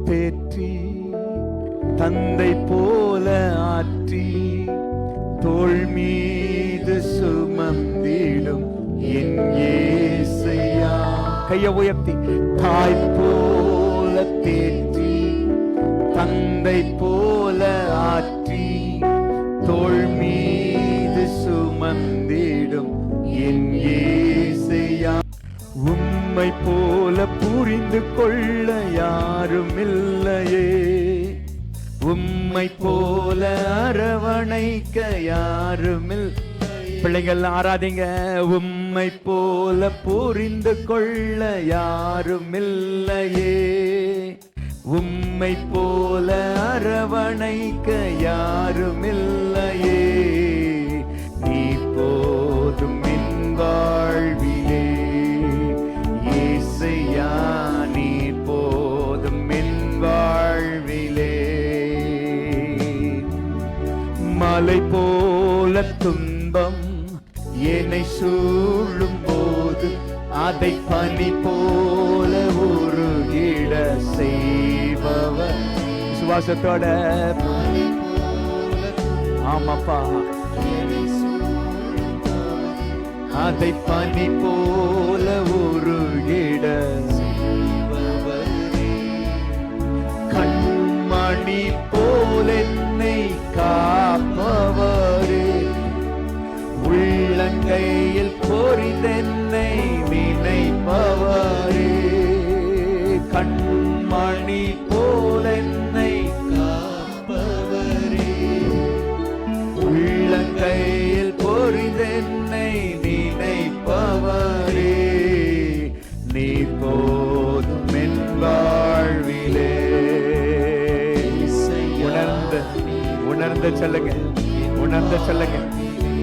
தேற்றி தந்தை போல ஆற்றி தோள் மீது சுமந்திடும் என் இயேசையா. கையை உயர்த்தி தாய் போல தேற்றி தந்தை போல ஆற்றி தோள் மீது சுமந்திடும் என் இயேசையா. உம்மை போல புரிந்து கொள்ள யாரும் இல்லையே, உம்மை போல அரவணைக்க யாரும் இல்லை. பிள்ளைகள் ஆராதிங்க. உம்மை போல புரிந்து கொள்ள யாரும் இல்லையே, உம்மை போல அரவணைக்க யாரும் இல்லையே. நீ போதும் என் வாழ்விலே இயேசையா, நீ போதும் என் வாழ்விலே. மலை போல துன்பம் என்னை சூழும் போது அதை பனி போல உருகிட செய்பவர். சுவாசத்தோட ஆமாப்பா, அதை பனி போல உருகிட செய்பவரே. கண்மணி போல என்னை காப்பவரே, உள்ளங்கையில் பொறிதென்னை நினைப்பவரே. கண்மணி போல என்னை காப்பவரே, உள்ளங்கையில் பொறிதென்னை நினைப்பவரே. நீ போதும் என் வாழ்விலே. உணர்ந்து சொல்லுங்க, உணர்ந்து சொல்லுங்க.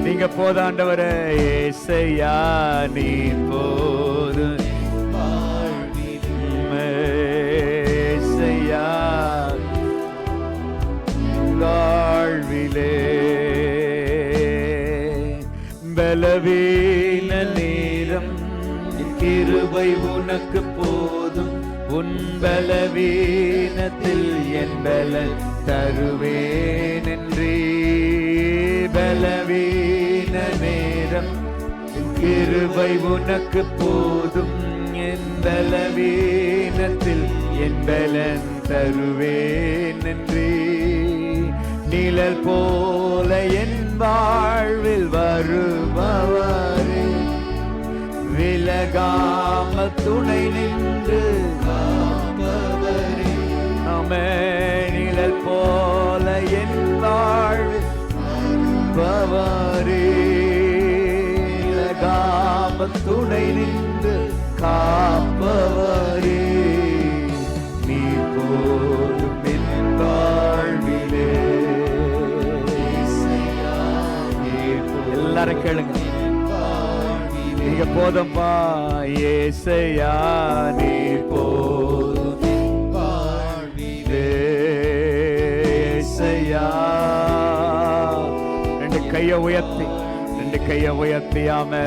நீங்க போதாண்டவரே ஏசையா, நீ போது ஏசையா வாழ்விலே. பலவீன நேரம் கிருபை உனக்கு போதும், உன் பலவீனத்தில் என் பலன் தருவேன் என்றே. பலவீன நேரம் கிருபை உனக்கு போதும், என் பலவீனத்தில் என் பலன் தருவேன் என்றே. நிழல் போல என் வாழ்வில் வருபவரே, விலகாமல் துணை நின்று காப்பவரே. ஆமே. நிழல் போல என் வாழ்வில் வருபவரே, விலகாமல் துணை நின்று காப்பவரே. நீ போதும் என் வாழ்விலே. எல்லாரும் கேளுங்க. நீங்க போதும்பா ஏசையா, நீ போதும் வாழ்விலே. ஏசையா. ரெண்டு கையை உயர்த்தி, ரெண்டு கையை உயர்த்தியாமே.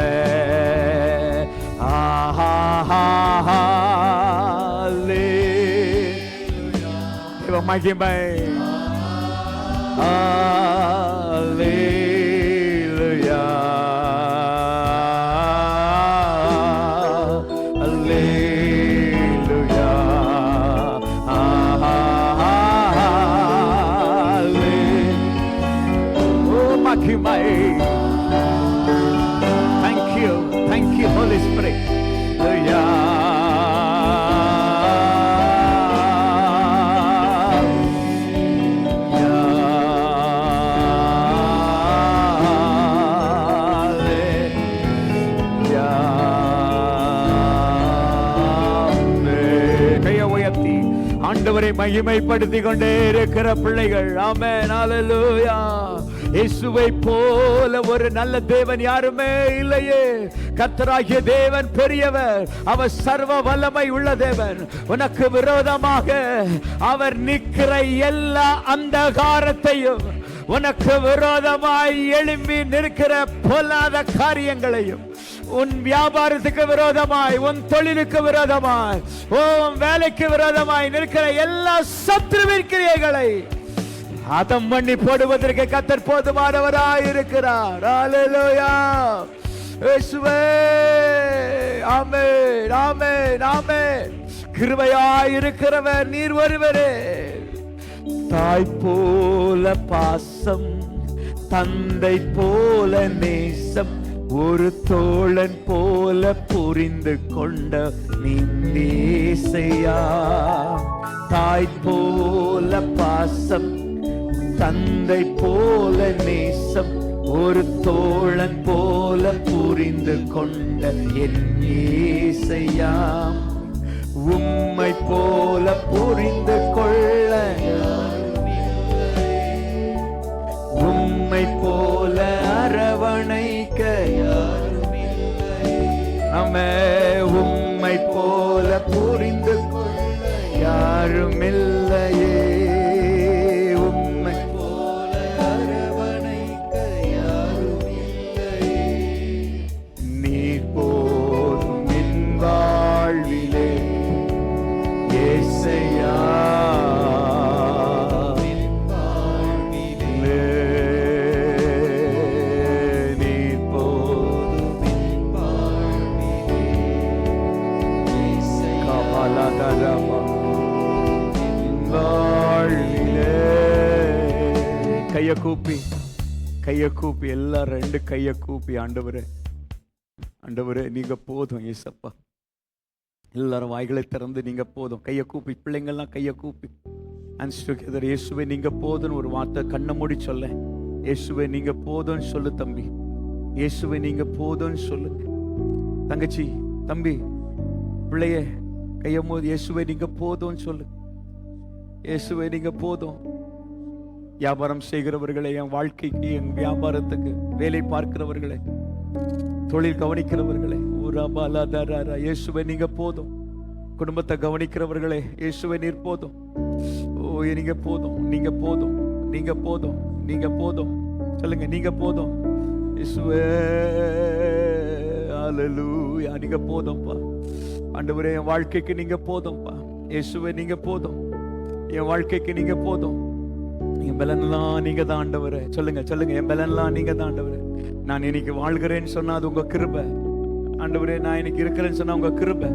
தேவ மகிமை. அல்லேலூயா, அல்லேலூயா, ஓ மகிமை. Thank you, Holy Spirit. ஆண்டவரை மகிமைப்படுத்தி கொண்டே இருக்கிற பிள்ளைகள். ஆமென், ஹல்லேலூயா. இயேசுவை போல ஒரு நல்ல தேவன் யாருமே இல்லையே. கர்த்தராகிய தேவன் பெரியவர், அவர் சர்வ வல்லமை உள்ள தேவன். உனக்கு விரோதமாக அவர் நிற்கிற எல்லா அந்தகாரத்தையும், உனக்கு விரோதமாய் எழும்பி நிற்கிற பொல்லாத காரியங்களையும் உன் வியாபாரத்துக்கு விரோதமாய், உன் தொழிலுக்கு விரோதமாய், உன் வேலைக்கு விரோதமாய் நிற்கிற எல்லா சத்துருவின் கிரியைகளை அதம் பண்ணி போடுவதற்கு கர்த்தர் போதுமானவராய் இருக்கிறார். ஹல்லேலூயா. இயேசுவே. ஆமென், ஆமென், ஆமென். கிருபையாய் இருக்கிறவர் நீர் ஒருவரே. தாய் போல பாசம், தந்தை போல நேசம், ஒரு தோழன் போல புரிந்து கொண்ட நீசையா. தாய் போல பாசம், தந்தை போல நேசம், ஒரு தோழன் போல புரிந்து கொண்ட என் இயேசையா. உம்மை போல புரிந்து கொள்ள, உம்மை போல அரவணைக்க ஆமே. உம்மை போல புரிந்து கொள்ள யாரும் இல்லையே. உம்மை போல அரவணைக்க யாரும் இல்லையே. நீர் போதும் என் வாழ்விலே இயேசையா. கைய கூப்பி, கைய கூப்பி, எல்லாரும் ரெண்டு கைய கூப்பி, ஆண்டவரே, ஆண்டவரே நீங்க போதும் ஏசப்பா. எல்லாரும் வாய்களை திறந்து நீங்க போதும் கைய கூப்பி, பிள்ளைங்கள்லாம் கைய கூப்பி அன்ஸ்டுகெதர். இயேசுவே நீங்க போதும்னு ஒரு வார்த்தை கண்ணை மூடி சொல்ல. இயேசுவே நீங்க போதும்னு சொல்லு தம்பி. இயேசுவே நீங்க போதும்னு சொல்லு தங்கச்சி, தம்பி, பிள்ளைய கைய போது இயேசுவே நீங்க போதும்னு சொல்லு. இயேசுவே நீங்க போதும். வியாபாரம் செய்கிறவர்களே, என் வாழ்க்கைக்கு, என் வியாபாரத்துக்கு, வேலை பார்க்கிறவர்களே, தொழில் கவனிக்கிறவர்களே, இயேசுவே நீங்க போதும். குடும்பத்தை கவனிக்கிறவர்களே, இயேசுவே நீர் போதும். ஓ நீங்க போதும், நீங்க போதும், நீங்க போதும், நீங்க போதும். சொல்லுங்க நீங்க போதும் இயேசுவே. ஹல்லேலூயா. நீங்க போதும்பா ஆண்டவரே. என் வாழ்க்கைக்கு நீங்க போதும்பா இயேசுவே. நீங்க போதும். என் வாழ்க்கைக்கு நீங்க போதும். என் பலன்லாம் நீங்க தான் ஆண்டவரே. சொல்லுங்க சொல்லுங்க, என் பலன்லாம் நீங்க தான் ஆண்டவரே. நான் இன்னைக்கு வாழ்கிறேன்னு சொன்னா அது உங்க கிருபை ஆண்டவரே. நான் இன்னைக்கு இருக்கிறேன்னு சொன்னா உங்க கிருபை,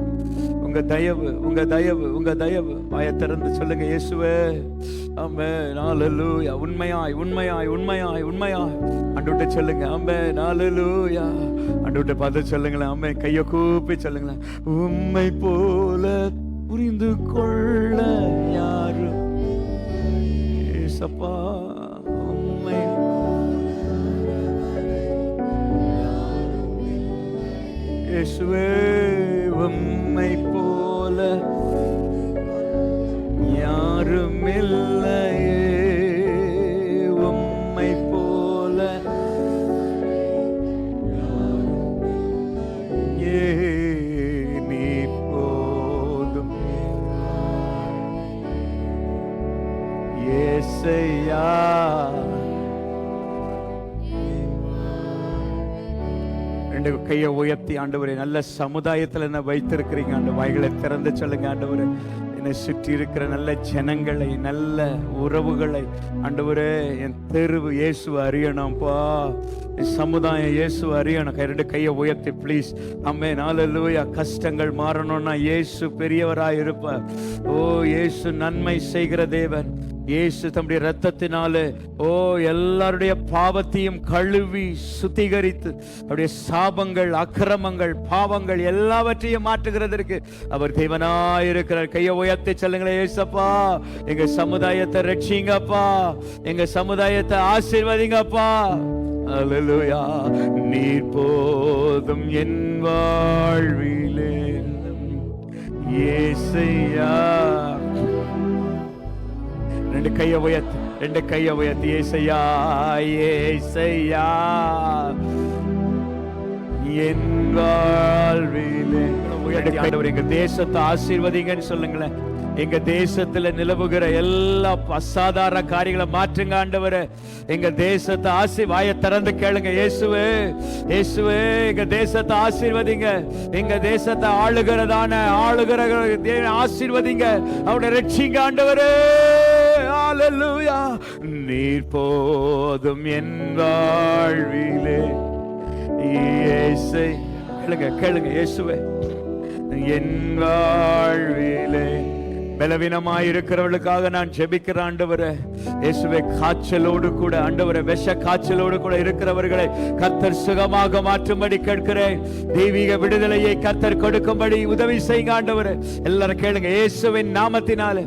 உங்க தயவு, உங்க தயவு, உங்க தயவு. வாயை திறந்து சொல்லுங்க இயேசுவே. ஆமென். ஹல்லேலூயா. உண்மையாய், உண்மையாய், உண்மையாய், உண்மையாய் ஆண்டவரே சொல்லுங்க. ஆமென். ஹல்லேலூயா. ஆண்டவரே பார்த்து சொல்லுங்களேன். ஆமென். கையை கூப்பி சொல்லுங்களேன். உம்மை போல புரிந்து கொள்ள யாரும் ஏசப்பா. உம்மை இயேசுவே. உம்மை போல யாரும் இல்லையே. உம்மை போல நீ போதும் இயேசையா. ரெண்டு கையை உயர்த்தி ஆண்டவரே, நல்ல சமுதாயத்தில் என்ன வைத்திருக்கிறீங்க ஆண்டு. வாய்களை திறந்து சொல்லுங்க ஆண்டவரே. என்னை சுற்றி இருக்கிற நல்ல ஜனங்களை, நல்ல உறவுகளை ஆண்டவரே, என் தெருவு இயேசு அறியணும்ப்பா. என் சமுதாயம் இயேசு அறியணும். ரெண்டு கையை உயர்த்தி ப்ளீஸ். ஆமென். ஹல்லேலூயா. கஷ்டங்கள் மாறணும்னா இயேசு பெரியவராய் இருப்பார். ஓ இயேசு நன்மை செய்கிற தேவன். இயேசு தம்முடைய இரத்தத்தினாலே எல்லாருடைய பாவத்தையும் கழுவி சுத்திகரித்து அவருடைய சாபங்கள், அக்கிரமங்கள், பாவங்கள் எல்லாவற்றையும் மாற்றுகிறதற்கு அவர் தேவனாயிருக்கிறார். கையை உயர்த்தி சொல்லுங்களேன். இயேசப்பா, எங்க சமுதாயத்தை ரட்சிங்கப்பா, எங்க சமுதாயத்தை ஆசீர்வதிங்கப்பா. அல்லேலூயா. நீர் போதும் என் வாழ்விலே இயேசையா. ரெண்டு கையை உயர்த்தி, ரெண்டு கையை உயர்த்தி ஏசையா, ஏசையா என் வாழ்விலே. எங்க தேசத்தை ஆசீர்வதிங்கன்னு சொல்லுங்களேன். எங்க தேசத்துல நிலவுகிற எல்லா அசாதாரண காரியங்களை மாற்றுங்க ஆண்டவரே. எங்க தேசத்தை வாயை திறந்து கேளுங்க. இயேசுவே, இயேசுவே, எங்க தேசத்தை ஆசீர்வதிங்க. எங்க தேசத்தை ஆளுகிற ஆசீர்வதிங்க. அவருடைய ரட்சிங்க ஆண்டவரே. ஹல்லேலூயா. நீர் போதும் என் வாழ்விலே. கேளுங்க இயேசுவே, என் வாழ்விலே பலவீனமாய் இருக்கிறவர்களுக்காக நான் ஜெபிக்கிறேன் ஆண்டவரே. இயேசுவே, காய்ச்சலோடு கூட ஆண்டவரே, விஷ காய்ச்சலோடு கூட இருக்கிறவர்களை கர்த்தர் சுகமாக மாற்றும்படி கேட்கிறேன். தெய்வீக விடுதலையை கர்த்தர் கொடுக்கும்படி உதவி செய்யுங்க ஆண்டவரே. எல்லாரும் கேளுங்க இயேசுவின் நாமத்தினால.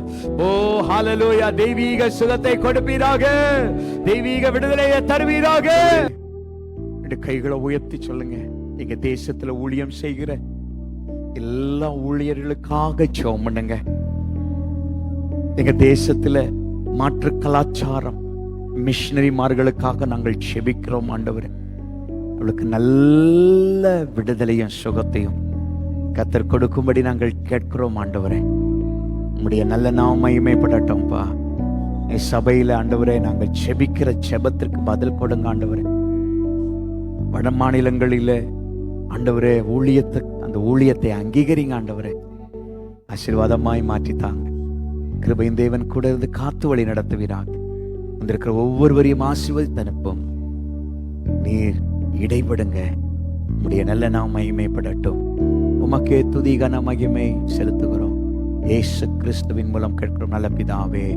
ஓ ஹல்லேலூயா. தெய்வீக சுகத்தை கொடுப்பீராக, தெய்வீக விடுதலையை தருவீராக. கைகளை உயர்த்தி சொல்லுங்க. எங்க தேசத்துல ஊழியம் செய்கிற எல்லா ஊழியர்களுக்காக ஜெபம் பண்ணுங்க. எங்க தேசத்துல மாற்று கலாச்சாரம் மிஷனரிமார்களுக்காக நாங்கள் ஜெபிக்கிறோம் ஆண்டவரே. அவளுக்கு நல்ல விடுதலையும் சுகத்தையும் கர்த்தர் கொடுக்கும்படி நாங்கள் கேட்கிறோம் ஆண்டவரே. உம்முடைய நல்ல நாமம் மகிமைப்படட்டும்பா. சபையில ஆண்டவரே, நாங்கள் ஜெபிக்கிற ஜெபத்திற்கு பதில் கொடுங்க ஆண்டவரே. வட மாநிலங்களில் ஆண்டவரே அந்த ஊழியத்தை அங்கீகரிங்க ஆண்டவரே. ஆசீர்வாதமாய் மாற்றித்தாங்க. கிருபையின் தேவன் கூட இருந்து காத்து வழி நடத்துவீராக. வந்திருக்கிற ஒவ்வொருவரையும் ஆசீர்வதித்து அனுப்பும். நீர் இடைபடுங்க. உம்முடைய நல்ல நாமம் மகிமைப்படட்டும். உமக்கே துதி கன மகிமை செலுத்துகிறோம். இயேசு கிறிஸ்துவின் மூலம் கேட்கிறோம் நல்ல பிதாவே.